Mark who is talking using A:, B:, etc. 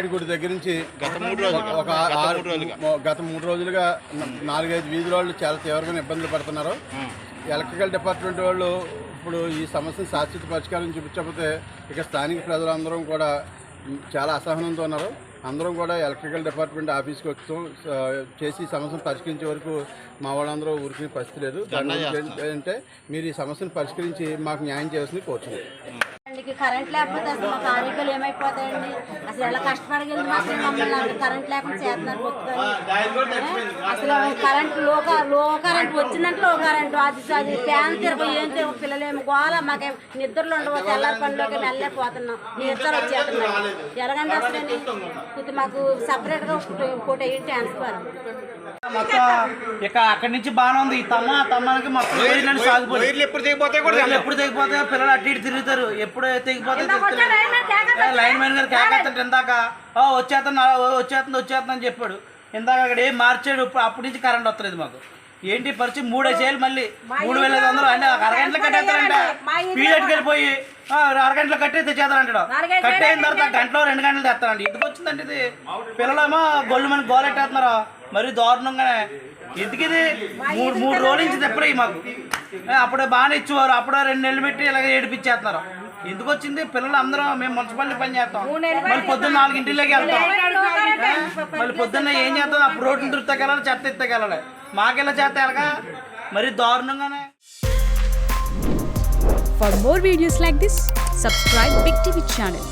A: రామానాయుడు గుడి దగ్గర నుంచి గత 3 రోజులుగా 4-5 వీధుల వాళ్ళు చాలా తీవ్రమైన ఇబ్బందులు పడుతున్నారు. ఎలక్ట్రికల్ డిపార్ట్మెంట్ వాళ్ళు ఇప్పుడు ఈ సమస్యను శాశ్వత పరిష్కారం చూపించకపోతే ఇక స్థానిక ప్రజలందరం కూడా చాలా అసహనంతో ఉన్నారు. అందరం కూడా ఎలక్ట్రికల్ డిపార్ట్మెంట్ ఆఫీస్కి వచ్చాం చేసి ఈ సమస్యను పరిష్కరించే వరకు మా వాళ్ళందరూ ఊరికి పరిస్థితి లేదు. అంటే మీరు ఈ సమస్యను పరిష్కరించి మాకు న్యాయం చేయాల్సింది కోరుచున్నాం.
B: కరెంట్ లేకపోతే అసలు మాకు ఆరోగ్యాలు ఏమైపోతాయండి? అసలు ఎలా కష్టపడగలిగింది మాకు మమ్మల్ని కరెంట్ లేకుండా చేస్తున్నారు. అసలు కరెంట్ లో కరెంట్ వచ్చిందంటే లో కరెంట్ అది ఫ్యాన్ తిరగ ఏం తిరగ పిల్లలేమో గోళ మాకే నిద్రలు ఉండవు. తెల్లారి పనిలోకి వెళ్ళలేకపోతున్నాం. నిద్ర వచ్చేస్తున్నాం. ఎలాగంటే అసలు ఇది మాకు సపరేట్గా ఇంకోటి అయ్యి ట్రాన్స్ఫర్
C: మొత్తం ఇక అక్కడి నుంచి బాగానే ఉంది. ఈ తమ్మానికి మొత్తం సాగుపోయి ఎప్పుడు తెగిపోతాయో పిల్లలు అటు ఇటు తిరుగుతారు. ఎప్పుడు తెగిపోతే లైన్ మ్యాన్ గారు కేకేస్తాడు. ఇందాక వచ్చేస్తుంది అని చెప్పాడు. ఇందాక అక్కడ ఏం మార్చాడు. అప్పటి నుంచి కరెంట్ వస్తలేదు మాకు. ఏంటి పరిస్థితి? 3 చేయాలి మళ్ళీ 3500 అంటే అరగంటలో కట్టేస్తారంట. పీరియడ్కి వెళ్ళిపోయి అరగంటలో కట్టేస్తే చేస్తారంటాడు. కట్టేసిన తర్వాత గంటలో 2 గంటలు తెస్తారండి. ఎందుకు వచ్చిందండి ఇది? పిల్లలేమో గొల్లు మన గోలెట్టేస్తున్నారు. మరీ దారుణంగానే. ఎందుకు ఇది? 3 రోజుల నుంచి తెప్పరయ్యి మాకు. అప్పుడే బాగానే ఇచ్చేవారు. అప్పుడే 2 నెలలు పెట్టి ఇలాగ ఏడిపించేస్తున్నారు. ఎందుకు వచ్చింది? పిల్లలు అందరం మేము మున్సిపాలిటీ పని చేస్తాం. మళ్ళీ పొద్దున్న 4 వెళ్తాం. మళ్ళీ పొద్దున్న ఏం చేస్తాం? అప్పుడు రోడ్లు తిరుగుతాకెళ్ళాలి, చెత్త ఎత్తకెళ్ళాలి. మాకెళ్ళ చేత ఎలాగా? మరీ దారుణంగానే.
D: For more videos like this, subscribe Big TV channel.